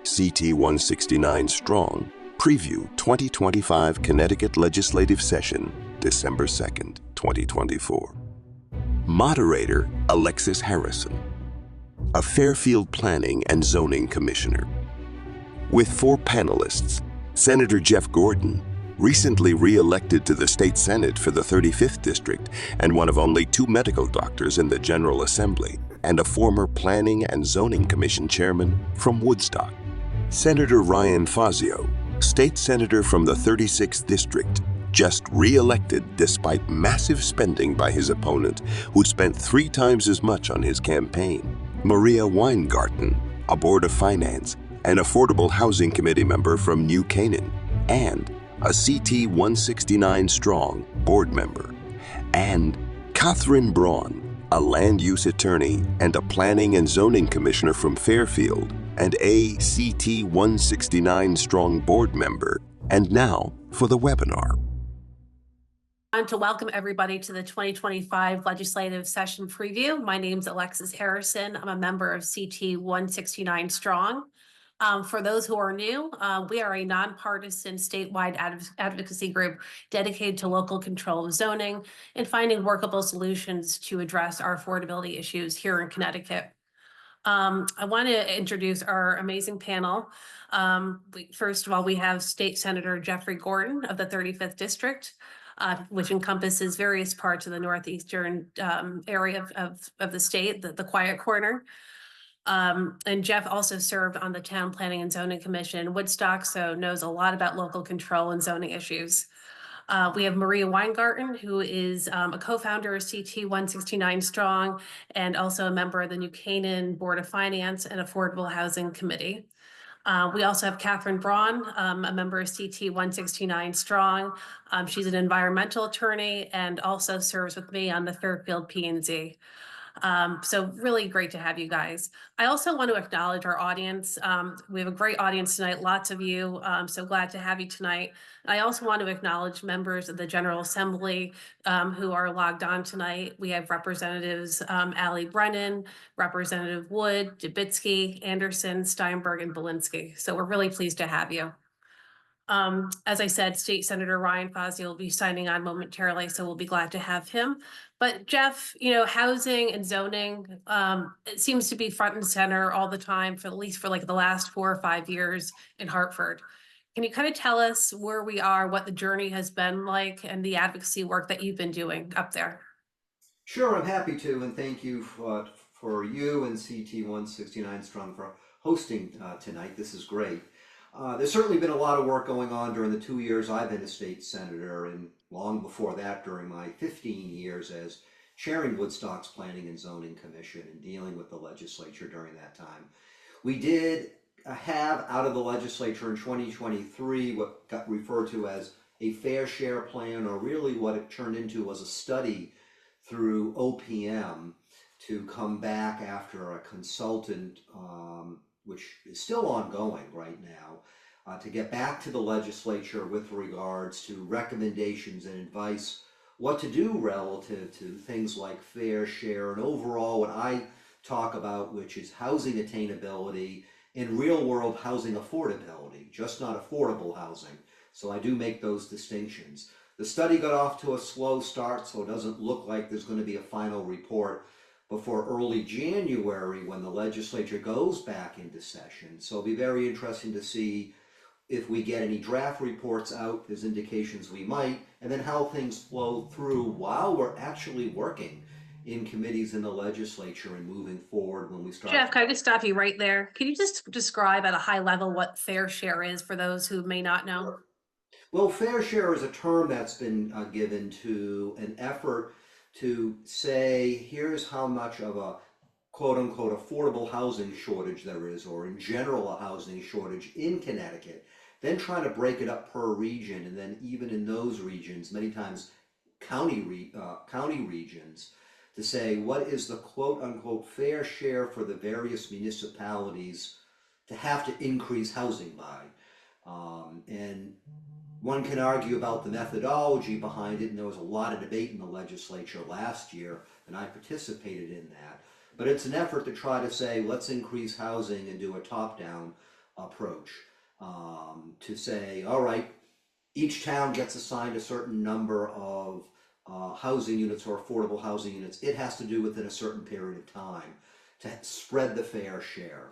CT169Strong Preview 2025 Connecticut Legislative Session, December 2nd, 2024. Moderator, Alexis Harrison, a Fairfield Planning and Zoning Commissioner. With 4 panelists, Senator Jeff Gordon, recently re-elected to the state Senate for the 35th District and one of only 2 medical doctors in the General Assembly, and a former Planning and Zoning Commission chairman from Woodstock. Senator Ryan Fazio, state senator from the 36th District, just re-elected despite massive spending by his opponent, who spent 3 times as much on his campaign. Maria Weingarten, a Board of Finance and Affordable Housing Committee member from New Canaan, and a CT169Strong board member. And Catherine Braun, a land use attorney and a planning and zoning commissioner from Fairfield, and a CT169Strong board member. And now for the webinar. I want to welcome everybody to the 2025 legislative session preview. My name is Alexis Harrison. I'm a member of CT169Strong. For those who are new, we are a nonpartisan statewide advocacy group dedicated to local control of zoning and finding workable solutions to address our affordability issues here in Connecticut. I want to introduce our amazing panel. First of all, we have State Senator Jeffrey Gordon of the 35th District, which encompasses various parts of the northeastern area of the state, the Quiet Corner. And Jeff also served on the Town Planning and Zoning Commission in Woodstock, so knows a lot about local control and zoning issues. We have Maria Weingarten, who is a co-founder of CT169Strong and also a member of the New Canaan Board of Finance and Affordable Housing Committee. We also have Catherine Braun, a member of CT169Strong. She's an environmental attorney and also serves with me on the Fairfield P&Z. So really great to have you guys. I also want to acknowledge our audience. We have a great audience tonight, lots of you. So glad to have you tonight. I also want to acknowledge members of the General Assembly who are logged on tonight. We have Representatives Allie Brennan, Representative Wood, Dubitsky, Anderson, Steinberg, and Belinsky. So we're really pleased to have you. As I said, State Senator Ryan Fazio will be signing on momentarily, so we'll be glad to have him. But Jeff, housing and zoning, it seems to be front and center all the time for at least for like the last 4 or 5 years in Hartford. Can you kind of tell us where we are, what the journey has been like, and the advocacy work that you've been doing up there? Sure, I'm happy to, and thank you for you and CT169Strong for hosting tonight. This is great. There's certainly been a lot of work going on during the 2 years I've been a state senator, and long before that during my 15 years as chairing Woodstock's Planning and Zoning Commission and dealing with the legislature during that time. We did have out of the legislature in 2023 what got referred to as a fair share plan, or really what it turned into was a study through OPM to come back after a consultant which is still ongoing right now, to get back to the legislature with regards to recommendations and advice, what to do relative to things like fair share, and overall what I talk about, which is housing attainability and real world housing affordability, just not affordable housing. So I do make those distinctions. The study got off to a slow start, so it doesn't look like there's going to be a final report before early January when the legislature goes back into session. So it'll be very interesting to see if we get any draft reports out. There's indications we might, and then how things flow through while we're actually working in committees in the legislature and moving forward when we start. Jeff, can I just stop you right there? Can you just describe at a high level what fair share is for those who may not know? Sure. Well, fair share is a term that's been given to an effort to say, here's how much of a quote unquote affordable housing shortage there is, or in general a housing shortage in Connecticut, then trying to break it up per region, and then even in those regions, many times county regions, to say what is the quote unquote fair share for the various municipalities to have to increase housing by. And one can argue about the methodology behind it, and there was a lot of debate in the legislature last year, and I participated in that. But it's an effort to try to say, let's increase housing and do a top-down approach, to say, all right, each town gets assigned a certain number of housing units or affordable housing units. It has to do within a certain period of time to spread the fair share.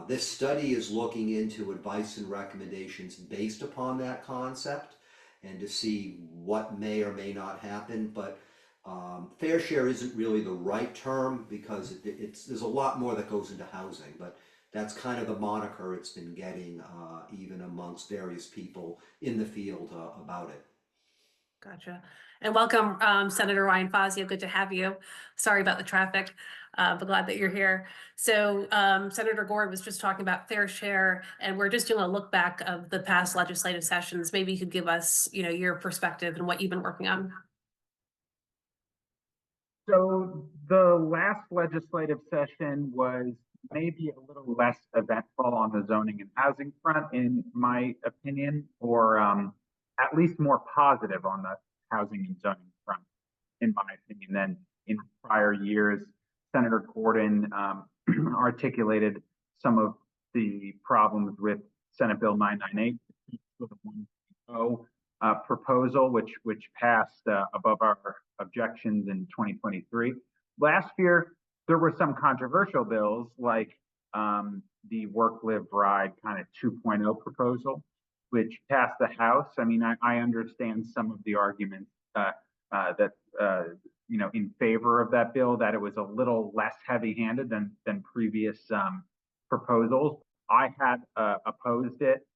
This study is looking into advice and recommendations based upon that concept and to see what may or may not happen. But fair share isn't really the right term because there's a lot more that goes into housing, but that's kind of the moniker it's been getting even amongst various people in the field about it. Gotcha. And welcome, Senator Ryan Fazio. Good to have you. Sorry about the traffic, but glad that you're here. So Senator Gord was just talking about fair share, and we're just doing a look back of the past legislative sessions. Maybe you could give us, your perspective and what you've been working on. So the last legislative session was maybe a little less eventful on the zoning and housing front, in my opinion, or at least more positive on the housing and zoning front, in my opinion, than in prior years. Senator Gordon articulated some of the problems with Senate Bill 998, the 1.0 proposal, which passed above our objections in 2023. Last year, there were some controversial bills like the Work, Live, Ride kind of 2.0 proposal, which passed the House. I mean, I understand some of the arguments that in favor of that bill, that it was a little less heavy-handed than previous proposals. I had opposed it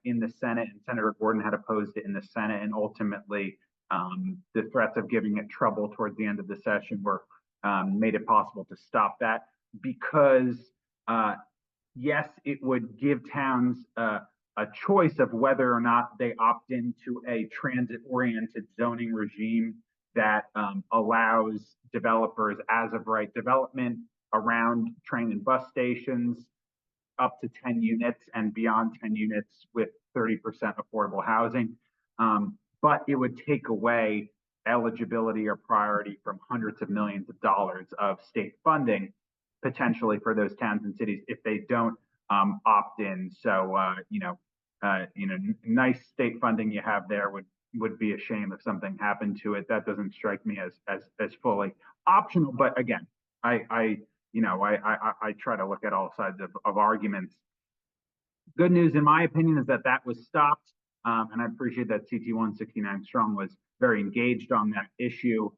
in the Senate, and Senator Gordon had opposed it in the Senate, and ultimately the threats of giving it trouble towards the end of the session were made it possible to stop that, because yes, it would give towns a choice of whether or not they opt into a transit-oriented zoning regime that allows developers as of right development around train and bus stations up to 10 units and beyond 10 units with 30% affordable housing. But it would take away eligibility or priority from hundreds of millions of dollars of state funding, potentially for those towns and cities if they don't opt in. So, nice state funding you have there would be a shame if something happened to it. That doesn't strike me as fully optional. But again, I try to look at all sides of arguments. Good news, in my opinion, is that was stopped. And I appreciate that CT169Strong was very engaged on that issue.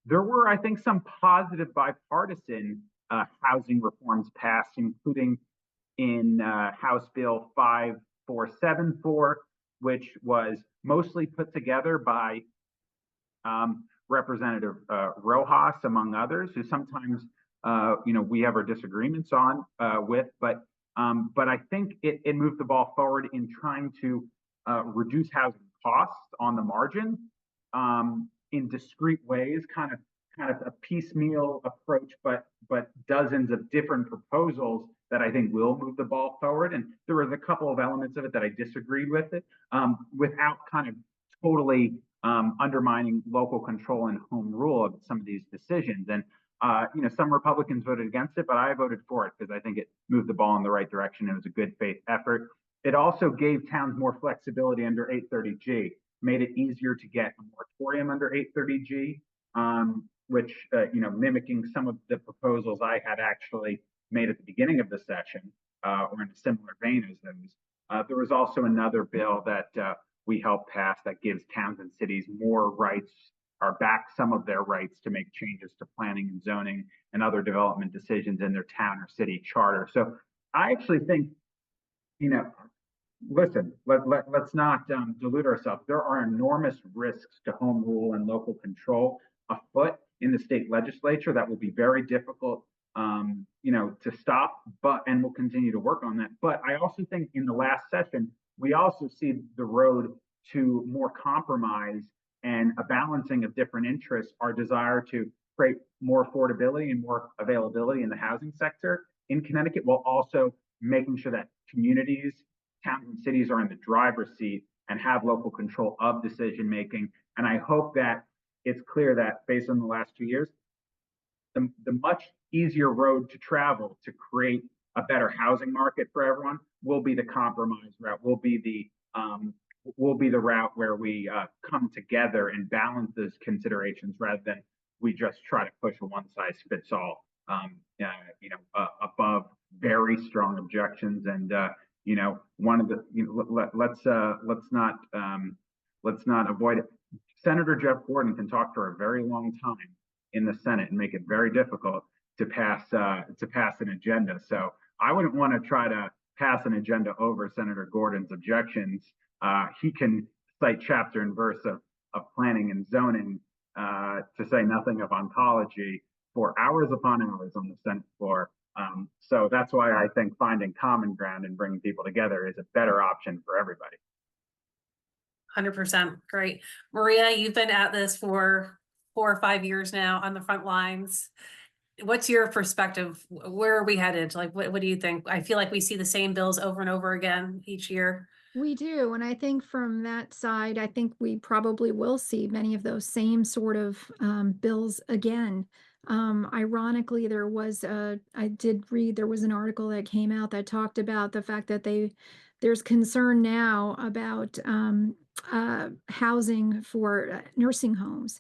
There were, I think, some positive bipartisan housing reforms passed, including in House Bill 5474, which was mostly put together by Representative Rojas, among others, who sometimes we have our disagreements on with, but I think it moved the ball forward in trying to reduce housing costs on the margin in discrete ways, kind of a piecemeal approach, but dozens of different proposals that I think will move the ball forward. And there was a couple of elements of it that I disagreed with it, without kind of totally undermining local control and home rule of some of these decisions. And some Republicans voted against it, but I voted for it because I think it moved the ball in the right direction. It was a good faith effort. It also gave towns more flexibility under 830G, made it easier to get a moratorium under 830G, which, mimicking some of the proposals I had actually made at the beginning of the session, or in a similar vein as those. There was also another bill that we helped pass that gives towns and cities more rights, or back some of their rights to make changes to planning and zoning and other development decisions in their town or city charter. So I actually think, listen, let's not delude ourselves. There are enormous risks to home rule and local control afoot in the state legislature that will be very difficult, to stop, and we'll continue to work on that. But I also think in the last session, we also see the road to more compromise and a balancing of different interests, our desire to create more affordability and more availability in the housing sector in Connecticut, while also making sure that communities, towns, and cities are in the driver's seat and have local control of decision making. And I hope that it's clear that based on the last 2 years, the much easier road to travel to create a better housing market for everyone will be the compromise route, will be the route where we come together and balance those considerations rather than we just try to push a one-size-fits-all, above very strong objections. And one of the let's not avoid it. Senator Jeff Gordon can talk for a very long time in the Senate and make it very difficult to pass an agenda. So I wouldn't want to try to pass an agenda over Senator Gordon's objections. He can cite chapter and verse of planning and zoning, to say nothing of oncology, for hours upon hours on the Senate floor. So that's why I think finding common ground and bringing people together is a better option for everybody. 100%. Great. Maria, you've been at this for 4 or 5 years now on the front lines. What's your perspective? Where are we headed? Like, what do you think? I feel like we see the same bills over and over again each year. We do. And I think from that side, I think we probably will see many of those same sort of bills again. Ironically, I did read, there was an article that came out that talked about the fact that there's concern now about housing for nursing homes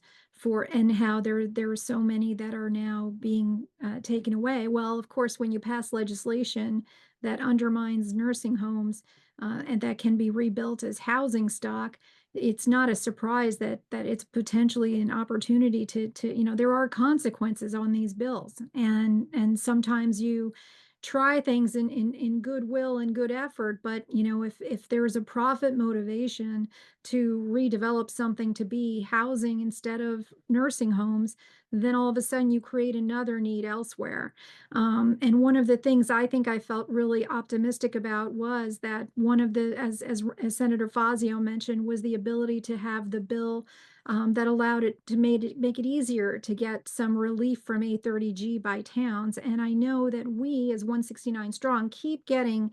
and how there are so many that are now being taken away. Well, of course, when you pass legislation that undermines nursing homes and that can be rebuilt as housing stock, it's not a surprise that it's potentially an opportunity to there are consequences on these bills, and sometimes you try things in goodwill and good effort, but if there's a profit motivation to redevelop something to be housing instead of nursing homes, then all of a sudden you create another need elsewhere. And one of the things I think I felt really optimistic about was that one of the, as Senator Fazio mentioned, was the ability to have the bill that allowed it to make it easier to get some relief from 830G by towns. And I know that we, as 169 Strong, keep getting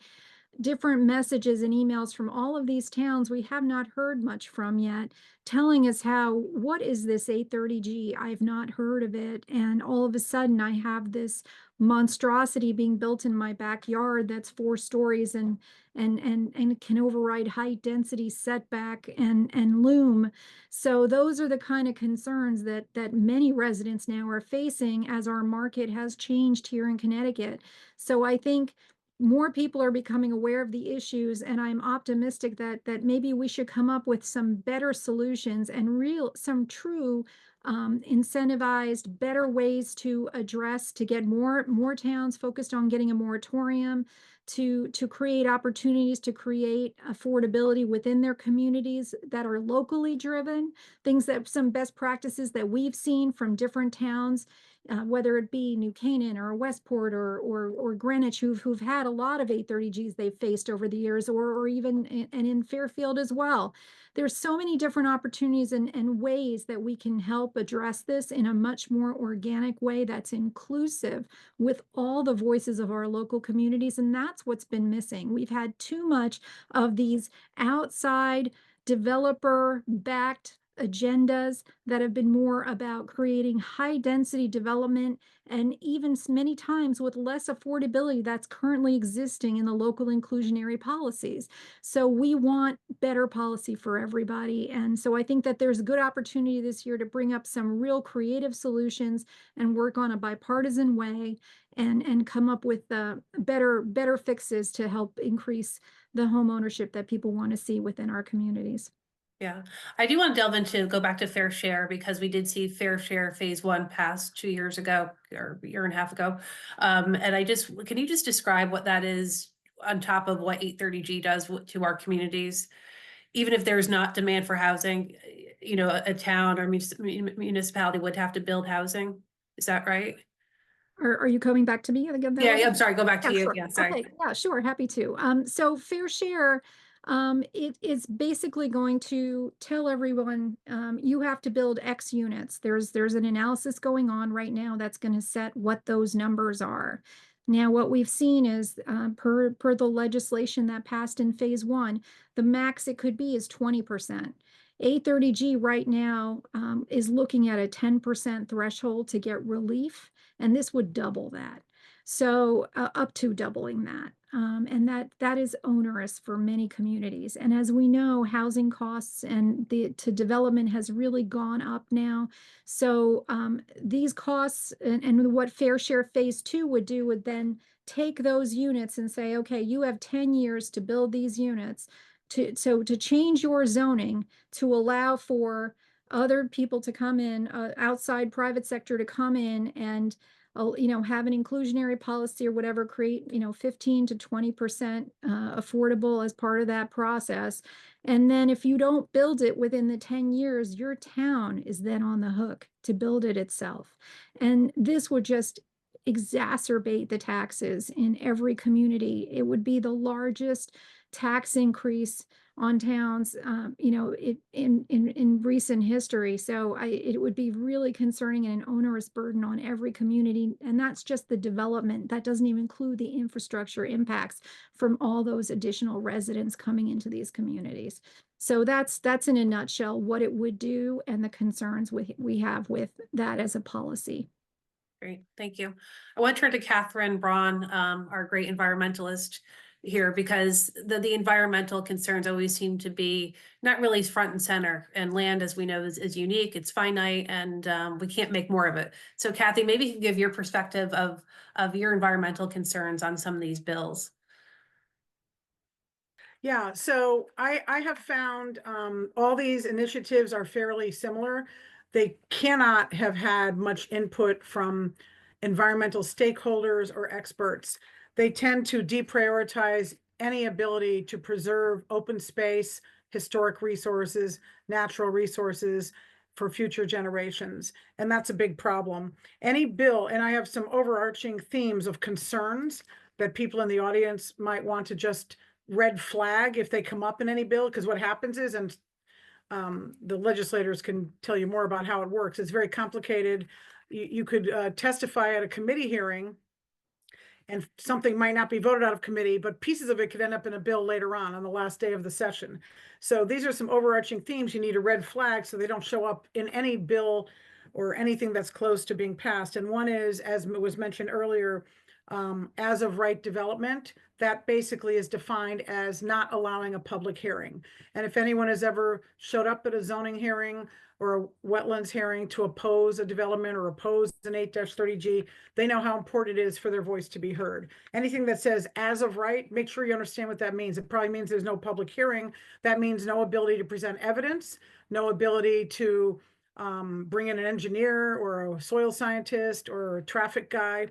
different messages and emails from all of these towns we have not heard much from yet, telling us what is this 830G? I've not heard of it. And all of a sudden I have this monstrosity being built in my backyard that's 4 stories and can override height, density, setback, and loom. So those are the kind of concerns that many residents now are facing as our market has changed here in Connecticut. So I think more people are becoming aware of the issues, and I'm optimistic that maybe we should come up with some better solutions and some true incentivized, better ways to get more towns focused on getting a moratorium, to create opportunities to create affordability within their communities that are locally driven, some best practices that we've seen from different towns, whether it be New Canaan or Westport or Greenwich, who've had a lot of 830Gs they've faced over the years, or even in Fairfield as well. There's so many different opportunities and ways that we can help address this in a much more organic way that's inclusive with all the voices of our local communities. And that's what's been missing. We've had too much of these outside developer-backed agendas that have been more about creating high density development, and even many times with less affordability that's currently existing in the local inclusionary policies. So we want better policy for everybody. And so I think that there's a good opportunity this year to bring up some real creative solutions and work on a bipartisan way and come up with better fixes to help increase the home ownership that people want to see within our communities. Yeah, I do want to go back to Fair Share, because we did see Fair Share Phase 1 pass 2 years ago, or a year and a half ago. And can you just describe what that is on top of what 830G does to our communities? Even if there's not demand for housing, a town or municipality would have to build housing. Is that right? Are you coming back to me again? Yeah, I'm sorry, go back to you. Sure. Yeah, sorry. Okay, yeah, sure, happy to. So Fair Share, it is basically going to tell everyone you have to build X units. There's an analysis going on right now that's going to set what those numbers are. Now, what we've seen is per the legislation that passed in Phase 1, the max it could be is 20%. 830G right now is looking at a 10% threshold to get relief, and this would double that. So up to doubling that. And that is onerous for many communities. And as we know, housing costs and to development has really gone up now. So these costs and what Fair Share Phase 2 would do would then take those units and say, okay, you have 10 years to build these units to change your zoning to allow for other people to come in, outside private sector to come in and have an inclusionary policy or whatever, create, 15 to 20% affordable as part of that process. And then if you don't build it within the 10 years, your town is then on the hook to build it itself. And this would just exacerbate the taxes in every community. It would be the largest tax increase on towns, in recent history. So it would be really concerning and an onerous burden on every community. And that's just the development. That doesn't even include the infrastructure impacts from all those additional residents coming into these communities. So that's in a nutshell what it would do and the concerns we have with that as a policy. Great, thank you. I want to turn to Catherine Braun, our great environmentalist here, because the environmental concerns always seem to be not really front and center, and land, as we know, is unique, it's finite, and we can't make more of it. So Kathy, maybe you can give your perspective of your environmental concerns on some of these bills. Yeah, so I have found all these initiatives are fairly similar. They cannot have had much input from environmental stakeholders or experts. They tend to deprioritize any ability to preserve open space, historic resources, natural resources for future generations. And that's a big problem. Any bill, and I have some overarching themes of concerns that people in the audience might want to just red flag if they come up in any bill, because what happens is, and the legislators can tell you more about how it works. It's very complicated. You could testify at a committee hearing and something might not be voted out of committee, but pieces of it could end up in a bill later on the last day of the session. So these are some overarching themes you need a red flag so they don't show up in any bill or anything that's close to being passed. And one is, as was mentioned earlier, as of right development, that basically is defined as not allowing a public hearing. And if anyone has ever showed up at a zoning hearing or a wetlands hearing to oppose a development or oppose an 8-30G, they know how important it is for their voice to be heard. Anything that says as of right, make sure you understand what that means. It probably means there's no public hearing. That means no ability to present evidence, no ability to bring in an engineer or a soil scientist or a traffic guy.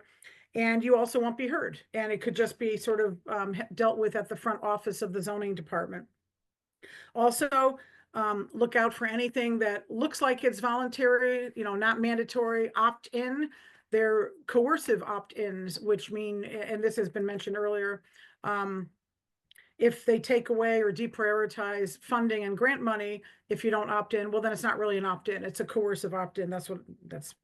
And you also won't be heard. And it could just be sort of dealt with at the front office of the zoning department. Also, look out for anything that looks like it's voluntary, not mandatory, opt-in. They're coercive opt-ins, which mean, and this has been mentioned earlier, if they take away or deprioritize funding and grant money, if you don't opt in, well, then it's not really an opt-in. It's a coercive opt-in. That's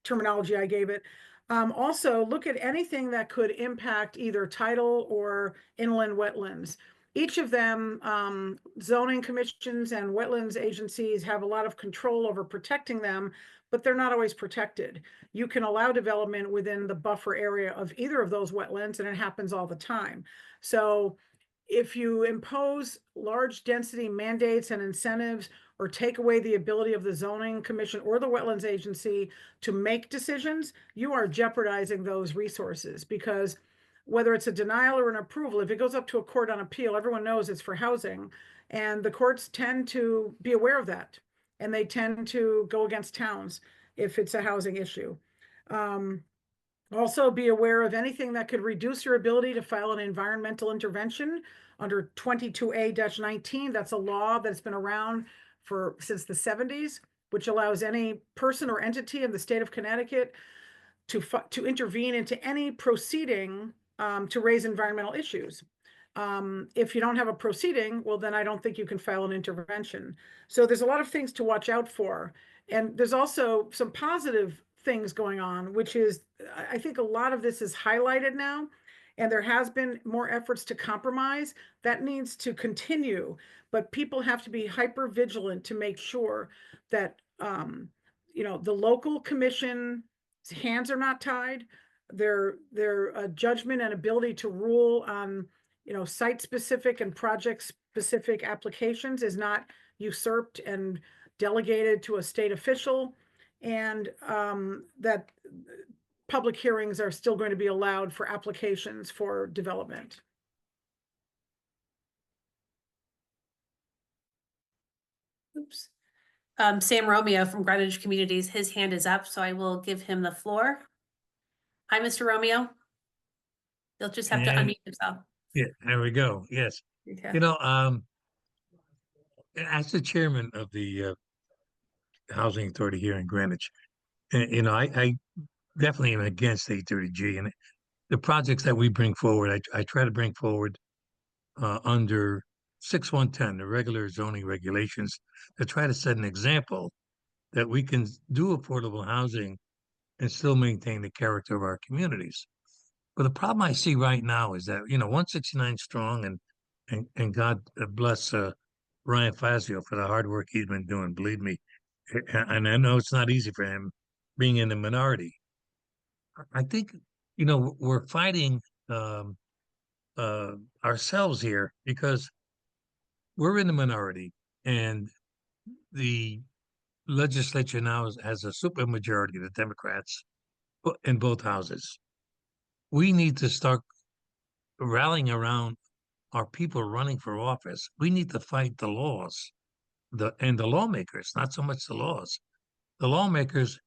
terminology I gave it. Also, look at anything that could impact either tidal or inland wetlands. Each of them, zoning commissions and wetlands agencies have a lot of control over protecting them, but they're not always protected. You can allow development within the buffer area of either of those wetlands, and it happens all the time. So if you impose large density mandates and incentives or take away the ability of the zoning commission or the wetlands agency to make decisions, you are jeopardizing those resources, because whether it's a denial or an approval, if it goes up to a court on appeal, everyone knows it's for housing, and the courts tend to be aware of that, and they tend to go against towns if it's a housing issue. Also, be aware of anything that could reduce your ability to file an environmental intervention under 22A-19. That's a law that's been around since the 70s, which allows any person or entity in the state of Connecticut to intervene into any proceeding to raise environmental issues. If you don't have a proceeding, well, then I don't think you can file an intervention. So there's a lot of things to watch out for. And there's also some positive things going on, which is, I think a lot of this is highlighted now, and there has been more efforts to compromise. That needs to continue, but people have to be hyper vigilant to make sure that the local commission's hands are not tied, their judgment and ability to rule on, site-specific and project-specific applications is not usurped and delegated to a state official, and that public hearings are still going to be allowed for applications for development. Oops. Sam Romeo from Greenwich Communities, his hand is up, so I will give him the floor. Hi, Mr. Romeo. You'll just have to unmute yourself. Yeah, there we go. Yes. Okay. As the chairman of the Housing Authority here in Greenwich, I definitely am against 830G, and the projects that we bring forward, I try to bring forward under 6110, the regular zoning regulations, to try to set an example that we can do affordable housing and still maintain the character of our communities. But the problem I see right now is that, 169 Strong and God bless Ryan Fazio for the hard work he's been doing, believe me. And I know it's not easy for him being in the minority. I think, we're fighting ourselves here because we're in the minority and the legislature now has a supermajority, the Democrats, in both houses. We need to start rallying around our people running for office. We need to fight the laws, and the lawmakers, not so much the laws. The lawmakers,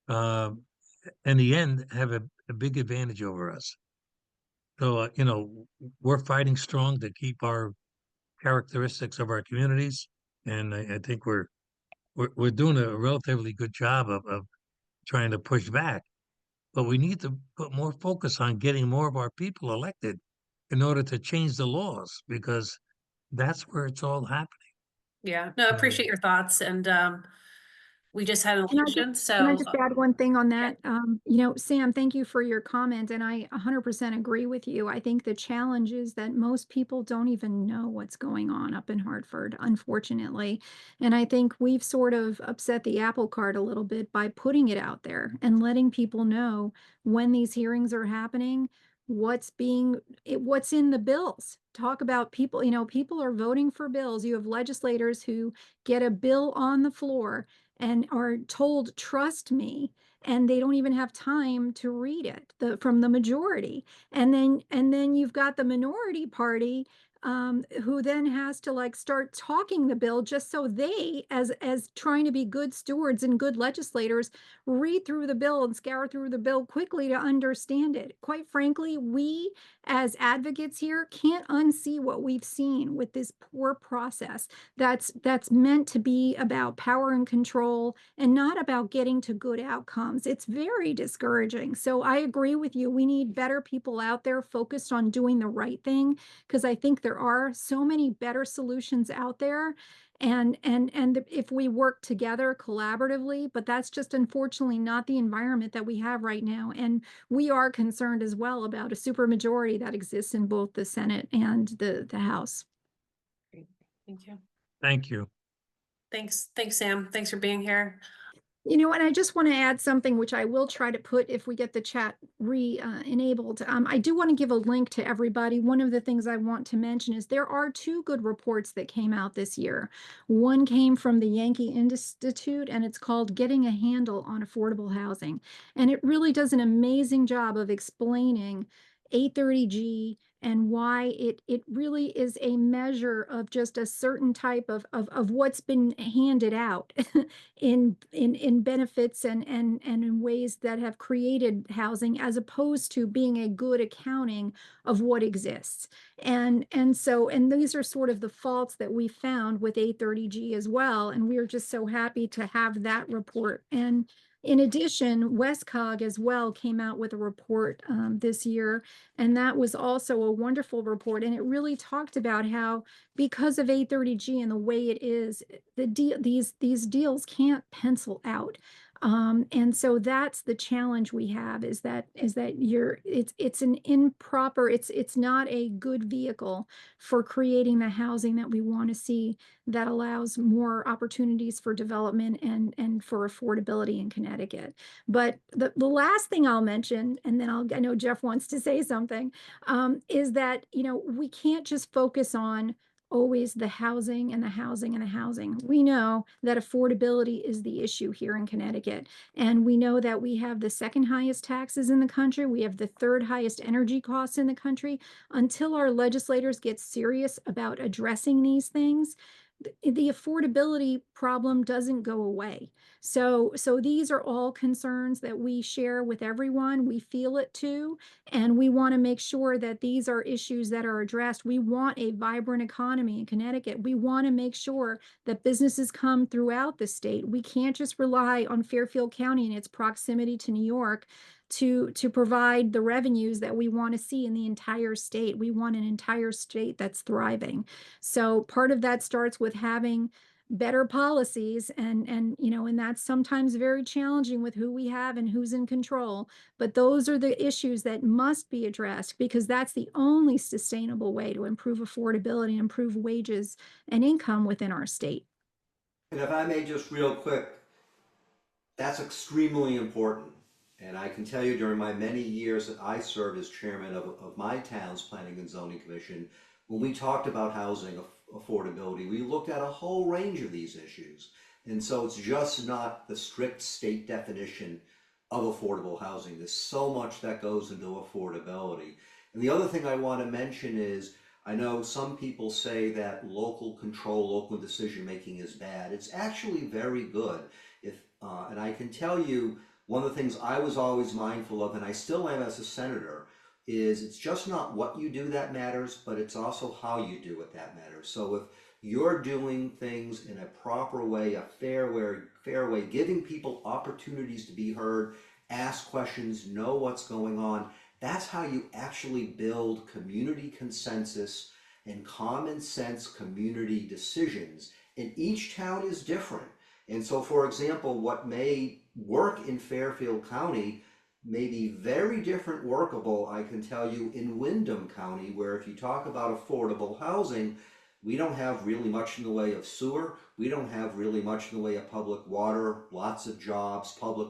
in the end, have a big advantage over us. So, we're fighting strong to keep our characteristics of our communities, and I think we're doing a relatively good job of trying to push back. But we need to put more focus on getting more of our people elected in order to change the laws, because that's where it's all happening. Yeah, no, I appreciate your thoughts, and we just had an election, Can I so just add one thing on that? Sam, thank you for your comment, and I 100% agree with you. I think the challenge is that most people don't even know what's going on up in Hartford, unfortunately. And I think we've sort of upset the apple cart a little bit by putting it out there and letting people know when these hearings are happening, what's in the bills. Talk about people, people are voting for bills. You have legislators who get a bill on the floor and are told, trust me, and they don't even have time to read it from the majority. And then you've got the minority party who then has to start talking the bill just so they, as trying to be good stewards and good legislators, read through the bill and scour through the bill quickly to understand it. Quite frankly, we as advocates here can't unsee what we've seen with this poor process that's meant to be about power and control and not about getting to good outcomes. It's very discouraging. So I agree with you. We need better people out there focused on doing the right thing, because I think there are so many better solutions out there. And if we work together collaboratively, but that's just unfortunately not the environment that we have right now. And we are concerned as well about a supermajority that exists in both the Senate and the House. great. Thank you. Thank you. Thanks, Sam. Thanks for being here. And I just want to add something, which I will try to put if we get the chat enabled. I do want to give a link to everybody. One of the things I want to mention is there are two good reports that came out this year. One came from the Yankee Institute, and it's called Getting a Handle on Affordable Housing. And it really does an amazing job of explaining 830G and why it really is a measure of just a certain type of what's been handed out in benefits and in ways that have created housing, as opposed to being a good accounting of what exists. And these are sort of the faults that we found with 830G as well. And we're just so happy to have that report. And in addition, WestCOG as well came out with a report this year, and that was also a wonderful report. And it really talked about how, because of 830G and the way it is, these deals can't pencil out. And so that's the challenge we have, is that it's an improper, it's not a good vehicle for creating the housing that we want to see, that allows more opportunities for development and for affordability in Connecticut. But the last thing I'll mention, and then I know Jeff wants to say something, is that, we can't just focus on always the housing and the housing and the housing. We know that affordability is the issue here in Connecticut. And we know that we have the second highest taxes in the country. We have the third highest energy costs in the country. Until our legislators get serious about addressing these things, the affordability problem doesn't go away. So these are all concerns that we share with everyone. We feel it too, and we want to make sure that these are issues that are addressed. We want a vibrant economy in Connecticut. We want to make sure that businesses come throughout the state. We can't just rely on Fairfield County and its proximity to New York to provide the revenues that we want to see in the entire state. We want an entire state that's thriving. So part of that starts with having better policies, and that's sometimes very challenging with who we have and who's in control. But those are the issues that must be addressed, because that's the only sustainable way to improve affordability and improve wages and income within our state. And if I may just real quick, that's extremely important. And I can tell you, during my many years that I served as chairman of my town's Planning and Zoning Commission, when we talked about housing affordability, we looked at a whole range of these issues. And so it's just not the strict state definition of affordable housing. There's so much that goes into affordability. And the other thing I want to mention is, I know some people say that local control, local decision making is bad. It's actually very good. And I can tell you, one of the things I was always mindful of, and I still am as a senator, is it's just not what you do that matters, but it's also how you do it that matters. So if you're doing things in a proper way, a fair way, giving people opportunities to be heard, ask questions, know what's going on, that's how you actually build community consensus and common sense community decisions. And each town is different. And so, for example, what may work in Fairfield County may be very different workable, I can tell you, in Windham County, where if you talk about affordable housing, we don't have really much in the way of sewer. We don't have really much in the way of public water, lots of jobs, public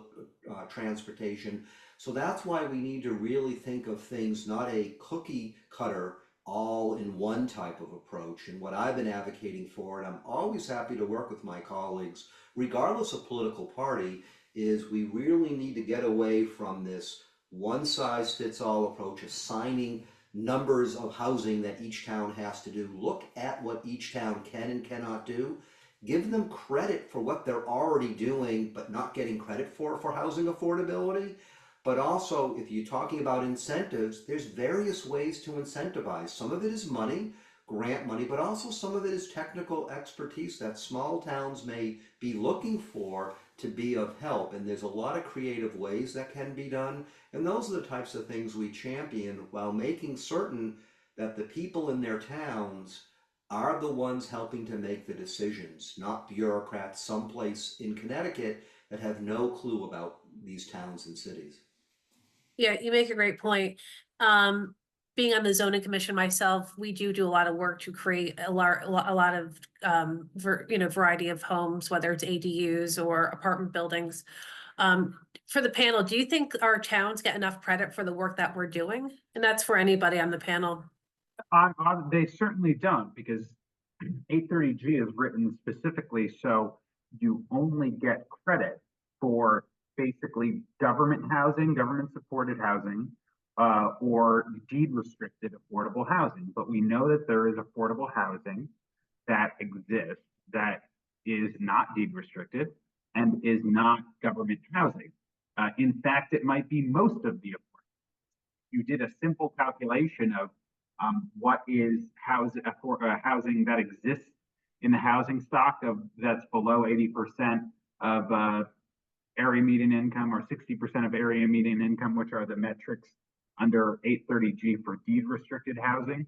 transportation. So that's why we need to really think of things, not a cookie cutter, all in one type of approach. And what I've been advocating for, and I'm always happy to work with my colleagues, regardless of political party, is we really need to get away from this one-size-fits-all approach, assigning numbers of housing that each town has to do. Look at what each town can and cannot do. Give them credit for what they're already doing, but not getting credit for housing affordability. But also, if you're talking about incentives, there's various ways to incentivize. Some of it is money, grant money, but also some of it is technical expertise that small towns may be looking for to be of help. And there's a lot of creative ways that can be done. And those are the types of things we champion, while making certain that the people in their towns are the ones helping to make the decisions, not bureaucrats someplace in Connecticut that have no clue about these towns and cities. Yeah, you make a great point. Being on the zoning commission myself, we do a lot of work to create a lot of variety of homes, whether it's ADUs or apartment buildings. For the panel, do you think our towns get enough credit for the work that we're doing? And that's for anybody on the panel. They certainly don't, because 830G is written specifically so you only get credit for basically government housing, government supported housing, or deed restricted affordable housing. But we know that there is affordable housing that exists that is not deed restricted and is not government housing. In fact, it might be most of the affordable. You did a simple calculation of what is housing that exists in the housing stock that's below 80% of area median income, or 60% of area median income, which are the metrics under 830G for deed restricted housing.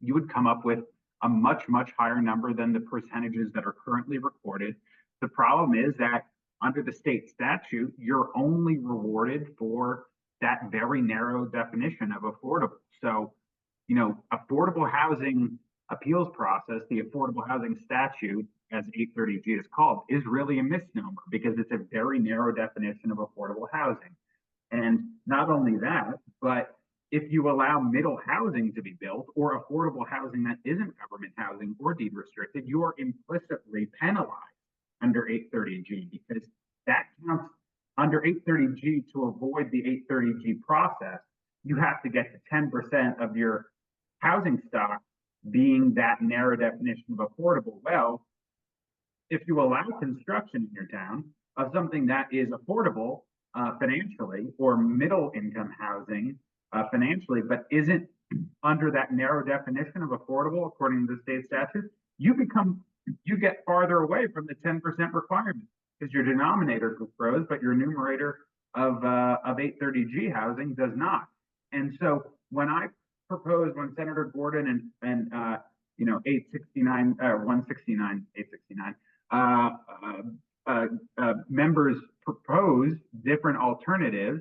You would come up with a much, much higher number than the percentages that are currently recorded. The problem is that under the state statute, you're only rewarded for that very narrow definition of affordable. So, you know, affordable housing appeals process, the affordable housing statute, as 830G is called, is really a misnomer because it's a very narrow definition of affordable housing. And not only that, but if you allow middle housing to be built or affordable housing that isn't government housing or deed restricted, you are implicitly penalized under 830G because that counts under 830G. To avoid the 830G process, you have to get to 10% of your housing stock being that narrow definition of affordable. Well, if you allow construction in your town of something that is affordable financially, or middle income housing financially, but isn't under that narrow definition of affordable according to the state statute, you get farther away from the 10% requirement because your denominator grows, but your numerator of 830G housing does not. And so when Senator Gordon and 869, 169, 869 members propose different alternatives,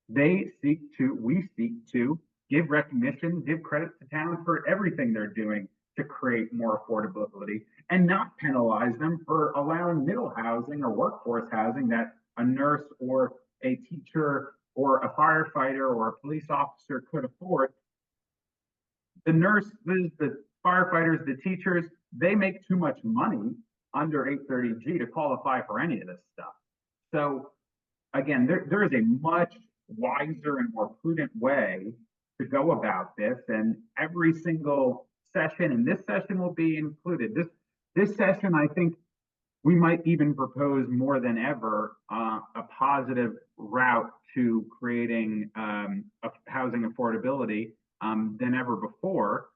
we seek to give recognition, give credit to towns for everything they're doing to create more affordability and not penalize them for allowing middle housing or workforce housing that a nurse or a teacher or a firefighter or a police officer could afford. The nurses, the firefighters, the teachers, they make too much money under 830G to qualify for any of this stuff. So again, there is a much wiser and more prudent way to go about this, and every single session, and this session will be included. This session, I think we might even propose more than ever a positive route to creating housing affordability than ever before.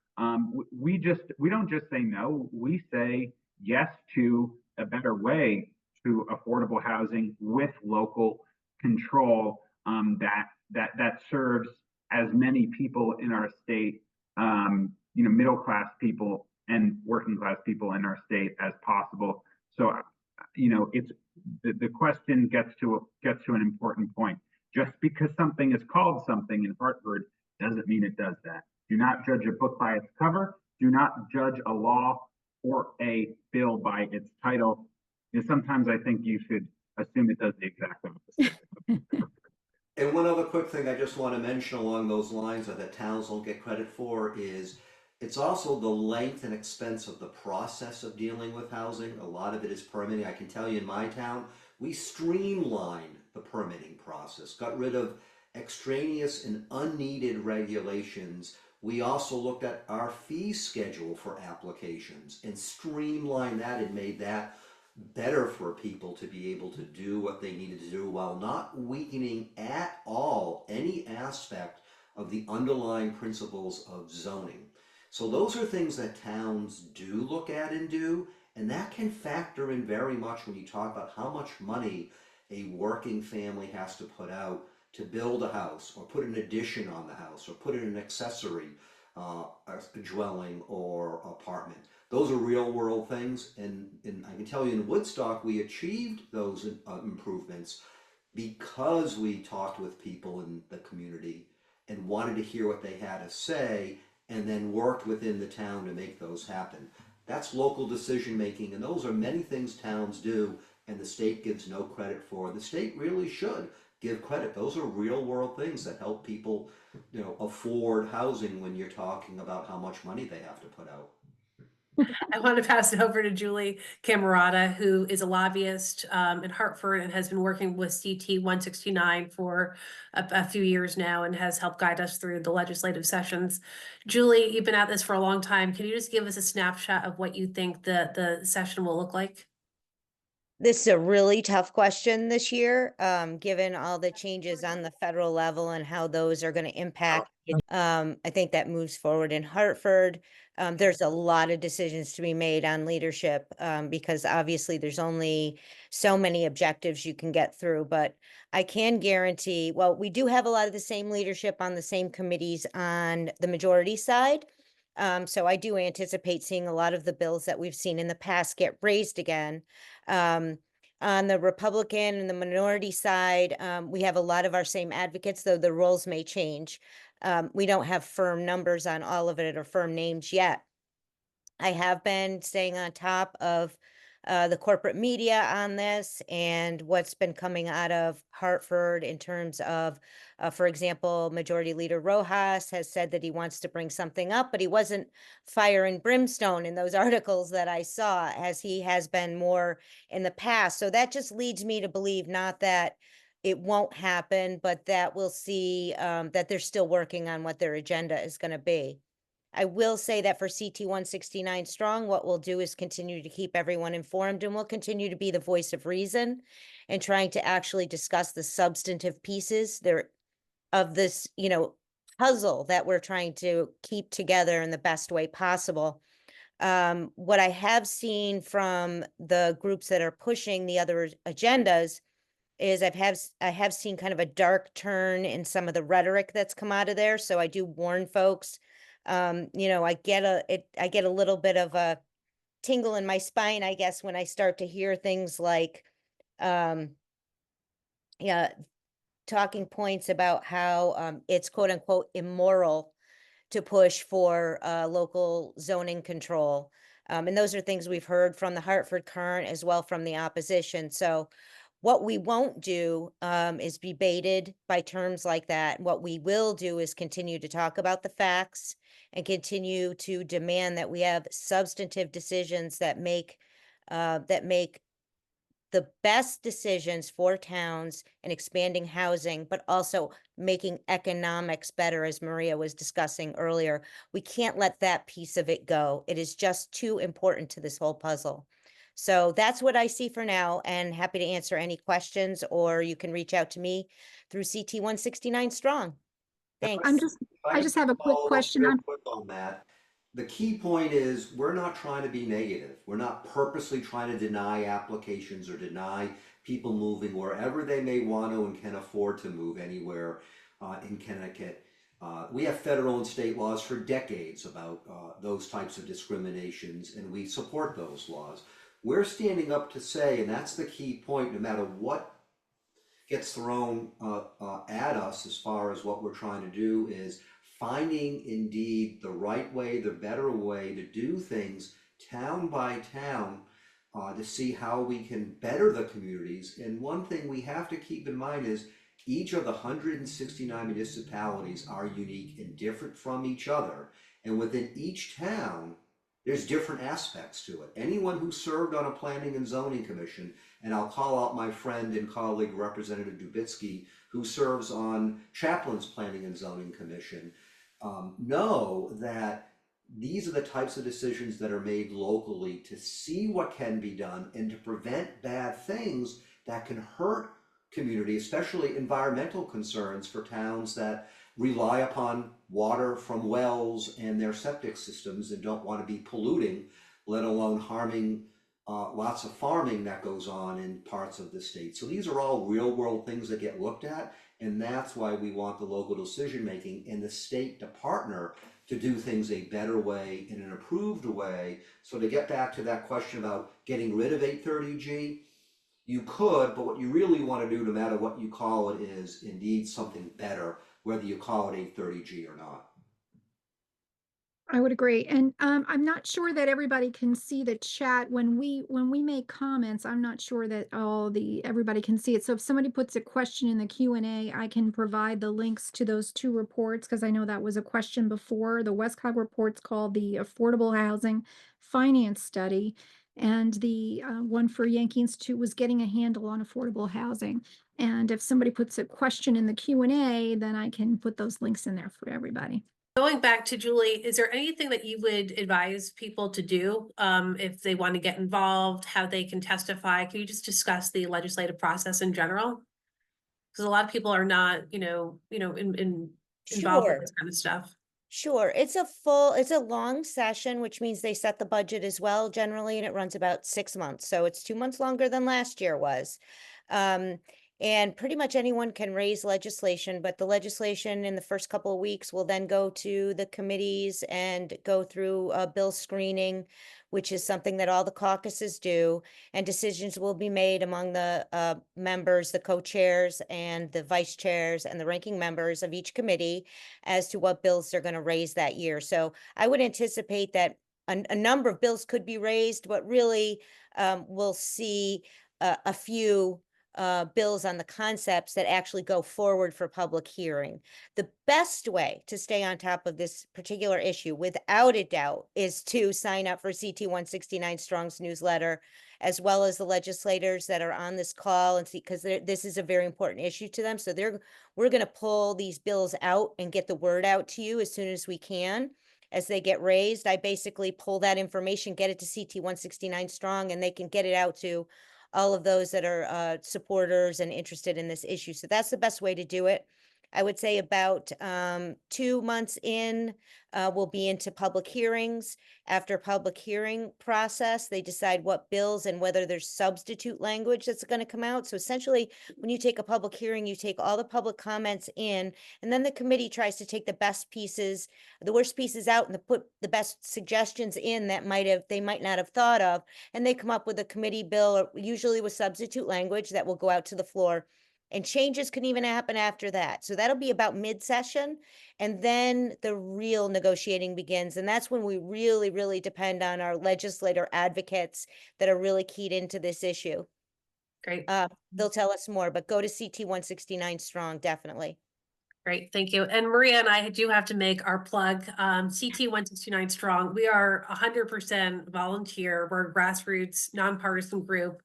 We don't just say no, we say yes to a better way to affordable housing with local control that serves as many people in our state, middle class people and working class people in our state as possible. So, it's the question gets to an important point. Just because something is called something in Hartford doesn't mean it does that. Do not judge a book by its cover. Do not judge a law or a bill by its title. Because sometimes I think you should assume it does the exact opposite. And one other quick thing I just want to mention along those lines that towns don't get credit for is it's also the length and expense of the process of dealing with housing. A lot of it is permitting. I can tell you in my town, we streamlined the permitting process, got rid of extraneous and unneeded regulations. We also looked at our fee schedule for applications and streamlined that and made that better for people to be able to do what they needed to do while not weakening at all any aspect of the underlying principles of zoning. So those are things that towns do look at and do, and that can factor in very much when you talk about how much money a working family has to put out to build a house or put an addition on the house or put in an accessory dwelling or apartment. Those are real world things, and I can tell you in Woodstock we achieved those improvements because we talked with people in the community and wanted to hear what they had to say and then worked within the town to make those happen. That's local decision making, and those are many things towns do and the state gives no credit for. The state really should give credit. Those are real world things that help people, afford housing when you're talking about how much money they have to put out. I want to pass it over to Julie Camerata, who is a lobbyist in Hartford and has been working with CT169 for a few years now and has helped guide us through the legislative sessions. Julie, you've been at this for a long time. Can you just give us a snapshot of what you think the session will look like? This is a really tough question this year, given all the changes on the federal level and how those are going to impact. I think that moves forward in Hartford. There's a lot of decisions to be made on leadership because obviously there's only so many objectives you can get through. But I can guarantee, well, we do have a lot of the same leadership on the same committees on the majority side. So I do anticipate seeing a lot of the bills that we've seen in the past get raised again. On the Republican and the minority side, we have a lot of our same advocates, though the roles may change. We don't have firm numbers on all of it or firm names yet. I have been staying on top of the corporate media on this and what's been coming out of Hartford in terms of, for example, Majority Leader Rojas has said that he wants to bring something up, but he wasn't fire and brimstone in those articles that I saw, as he has been more in the past. So that just leads me to believe not that it won't happen, but that we'll see that they're still working on what their agenda is going to be. I will say that for CT169 Strong, what we'll do is continue to keep everyone informed, and we'll continue to be the voice of reason and trying to actually discuss the substantive pieces there of this, puzzle that we're trying to keep together in the best way possible. What I have seen from the groups that are pushing the other agendas is I have seen kind of a dark turn in some of the rhetoric that's come out of there. So I do warn folks. I get a little bit of a tingle in my spine, I guess, when I start to hear things like, talking points about how it's quote unquote immoral to push for local zoning control. And those are things we've heard from the Hartford Current as well from the opposition. So what we won't do is be baited by terms like that. What we will do is continue to talk about the facts and continue to demand that we have substantive decisions that make the best decisions for towns and expanding housing, but also making economics better, as Maria was discussing earlier. We can't let that piece of it go. It is just too important to this whole puzzle. So that's what I see for now, and happy to answer any questions, or you can reach out to me through CT169 Strong. Thanks. I just have a quick Follow up question real on, quick on that. The key point is, we're not trying to be negative. We're not purposely trying to deny applications or deny people moving wherever they may want to and can afford to move anywhere in Connecticut. We have federal and state laws for decades about those types of discriminations, and we support those laws. We're standing up to say, and that's the key point, no matter what gets thrown at us as far as what we're trying to do, is finding indeed the right way, the better way to do things town by town to see how we can better the communities. And one thing we have to keep in mind is each of the 169 municipalities are unique and different from each other. And within each town, there's different aspects to it. Anyone who served on a planning and zoning commission, and I'll call out my friend and colleague Representative Dubitsky, who serves on Chaplin's Planning and Zoning Commission, know that these are the types of decisions that are made locally to see what can be done and to prevent bad things that can hurt community, especially environmental concerns for towns that rely upon water from wells and their septic systems and don't want to be polluting, let alone harming lots of farming that goes on in parts of the state. So these are all real world things that get looked at, and that's why we want the local decision making and the state to partner to do things a better way, in an improved way. So to get back to that question about getting rid of 830G, you could, but what you really want to do, no matter what you call it, is indeed something better, whether you call it 830G or not. I would agree. And I'm not sure that everybody can see the chat when we make comments. I'm not sure that everybody can see it. So if somebody puts a question in the Q&A, I can provide the links to those two reports, because I know that was a question before. The WestCOG report's called the Affordable Housing Finance Study, and the one for Yankee Institute was getting a handle on affordable housing. And if somebody puts a question in the Q&A, then I can put those links in there for everybody. Going back to Julie, is there anything that you would advise people to do if they want to get involved, how they can testify? Can you just discuss the legislative process in general? Because a lot of people are not, involved with Sure. this kind of stuff. Sure. It's a long session, which means they set the budget as well generally, and it runs about 6 months. So it's 2 months longer than last year was. And pretty much anyone can raise legislation, but the legislation in the first couple of weeks will then go to the committees and go through bill screening, which is something that all the caucuses do. And decisions will be made among the members, the co-chairs and the vice chairs and the ranking members of each committee as to what bills they're going to raise that year. So I would anticipate that a number of bills could be raised, but really we'll see a few bills on the concepts that actually go forward for public hearing. The best way to stay on top of this particular issue, without a doubt, is to sign up for CT169 Strong's newsletter, as well as the legislators that are on this call, and see, because this is a very important issue to them. So we're going to pull these bills out and get the word out to you as soon as we can. As they get raised, I basically pull that information, get it to CT169 Strong, and they can get it out to all of those that are supporters and interested in this issue. So that's the best way to do it. I would say about 2 months in, we'll be into public hearings. After public hearing process, they decide what bills and whether there's substitute language that's going to come out. So essentially, when you take a public hearing, you take all the public comments in, and then the committee tries to take the best pieces, the worst pieces out, and put the best suggestions in that they might not have thought of, and they come up with a committee bill, usually with substitute language, that will go out to the floor. And changes can even happen after that. So that'll be about mid-session. And then the real negotiating begins. And that's when we really, really depend on our legislator advocates that are really keyed into this issue. Great. They'll tell us more, but go to CT169 Strong, definitely. Great, thank you. And Maria and I do have to make our plug. CT169 Strong, we are 100% volunteer. We're a grassroots, nonpartisan group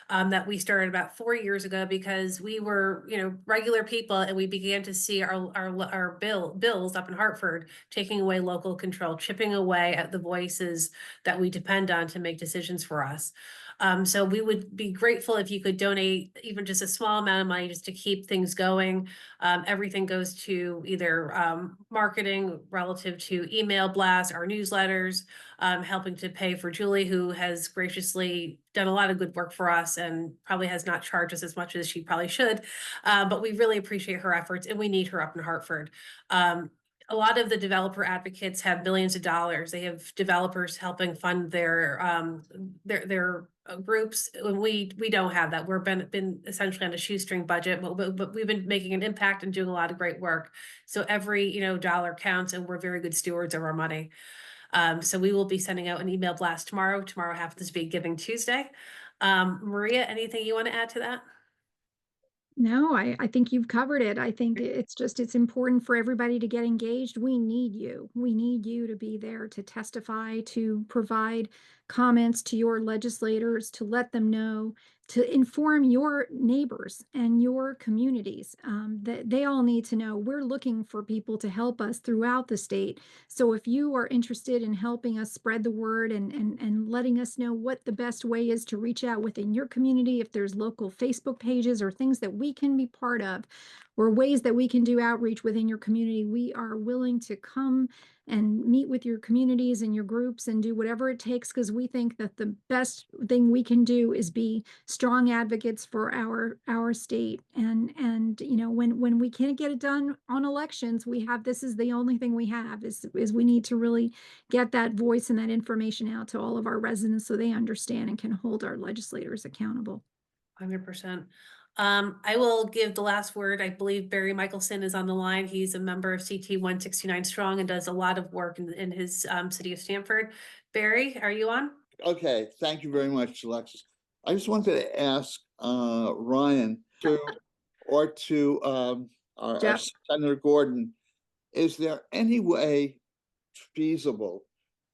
that we started about 4 years ago because we were, regular people, and we began to see our bills up in Hartford taking away local control, chipping away at the voices that we depend on to make decisions for us. So we would be grateful if you could donate even just a small amount of money just to keep things going. Everything goes to either marketing relative to email blasts, our newsletters, helping to pay for Julie, who has graciously done a lot of good work for us and probably has not charged us as much as she probably should. But we really appreciate her efforts, and we need her up in Hartford. A lot of the developer advocates have billions of dollars. They have developers helping fund their groups. We don't have that. We're been essentially on a shoestring budget, but we've been making an impact and doing a lot of great work. So every dollar counts, and we're very good stewards of our money. So we will be sending out an email blast tomorrow. Tomorrow happens to be Giving Tuesday. Maria, anything you want to add to that? No, I think you've covered it. I think it's important for everybody to get engaged. We need you. We need you to be there to testify, to provide comments to your legislators, to let them know, to inform your neighbors and your communities. That they all need to know we're looking for people to help us throughout the state. So if you are interested in helping us spread the word and letting us know what the best way is to reach out within your community, if there's local Facebook pages or things that we can be part of, or ways that we can do outreach within your community, we are willing to come and meet with your communities and your groups and do whatever it takes, because we think that the best thing we can do is be strong advocates for our state. And when we can't get it done on elections, this is the only thing we have is we need to really get that voice and that information out to all of our residents so they understand and can hold our legislators accountable. 100%. I will give the last word. I believe Barry Michelson is on the line. He's a member of CT169 Strong and does a lot of work in his city of Stamford. Barry, are you on? Okay, thank you very much, Alexis. I just wanted to ask Ryan or our Senator Gordon, is there any way feasible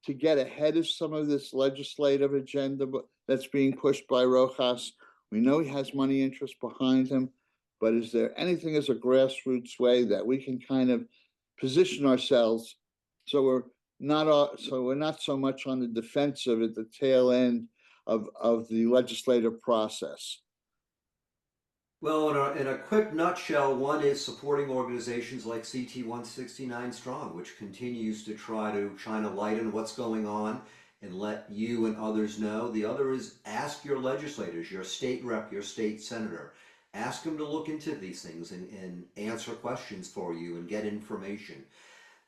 to get ahead of some of this legislative agenda that's being pushed by Rojas? We know he has money interest behind him, but is there anything as a grassroots way that we can kind of position ourselves so we're not so much on the defensive at the tail end of the legislative process? Well, in a quick nutshell, one is supporting organizations like CT169 Strong, which continues to try to shine a light on what's going on and let you and others know. The other is ask your legislators, your state rep, your state senator. Ask them to look into these things and answer questions for you and get information.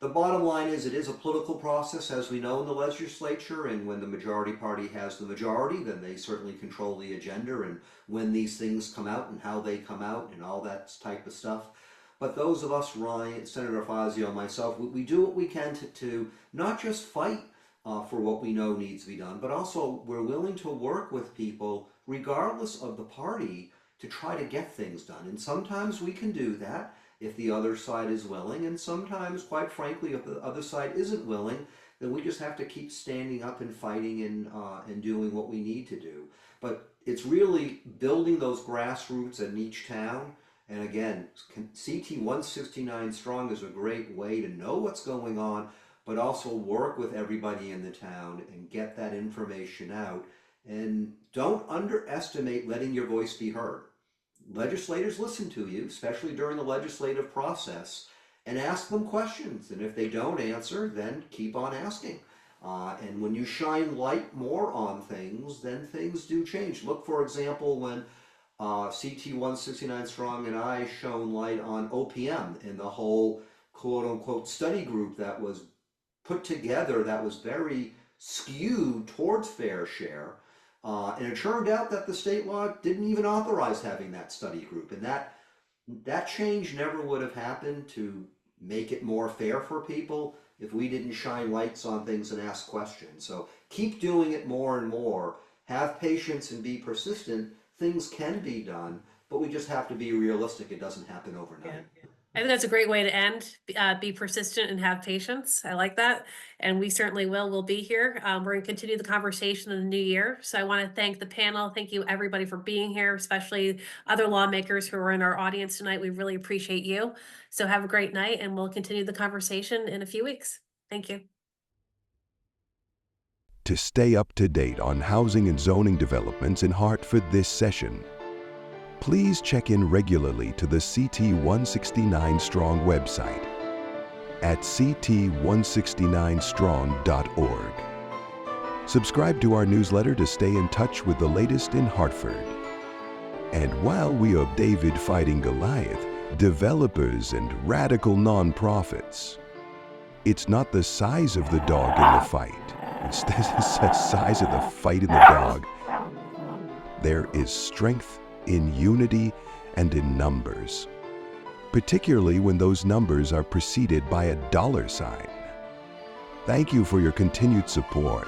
The bottom line is it is a political process, as we know in the legislature, and when the majority party has the majority, then they certainly control the agenda and when these things come out and how they come out and all that type of stuff. But those of us, Ryan, Senator Fazio, myself, we do what we can to not just fight for what we know needs to be done, but also we're willing to work with people, regardless of the party, to try to get things done. And sometimes we can do that if the other side is willing, and sometimes, quite frankly, if the other side isn't willing, then we just have to keep standing up and fighting and doing what we need to do. But it's really building those grassroots in each town. And again, CT169 Strong is a great way to know what's going on, but also work with everybody in the town and get that information out. And don't underestimate letting your voice be heard. Legislators listen to you, especially during the legislative process, and ask them questions. And if they don't answer, then keep on asking. And when you shine light more on things, then things do change. Look, for example, when CT169 Strong and I shone light on OPM and the whole quote-unquote study group that was put together that was very skewed towards fair share. And it turned out that the state law didn't even authorize having that study group. And that change never would have happened to make it more fair for people if we didn't shine lights on things and ask questions. So keep doing it more and more. Have patience and be persistent. Things can be done, but we just have to be realistic. It doesn't happen overnight. I think that's a great way to end. Be persistent and have patience. I like that. And we certainly will. We'll be here. We're going to continue the conversation in the new year. So I want to thank the panel. Thank you, everybody, for being here, especially other lawmakers who are in our audience tonight. We really appreciate you. So have a great night, and we'll continue the conversation in a few weeks. Thank you. To stay up to date on housing and zoning developments in Hartford this session, please check in regularly to the CT169 Strong website at CT169Strong.org. Subscribe to our newsletter to stay in touch with the latest in Hartford. And while we are David fighting Goliath, developers and radical nonprofits, it's not the size of the dog in the fight. It's the size of the fight in the dog. There is strength in unity and in numbers, particularly when those numbers are preceded by a dollar sign. Thank you for your continued support.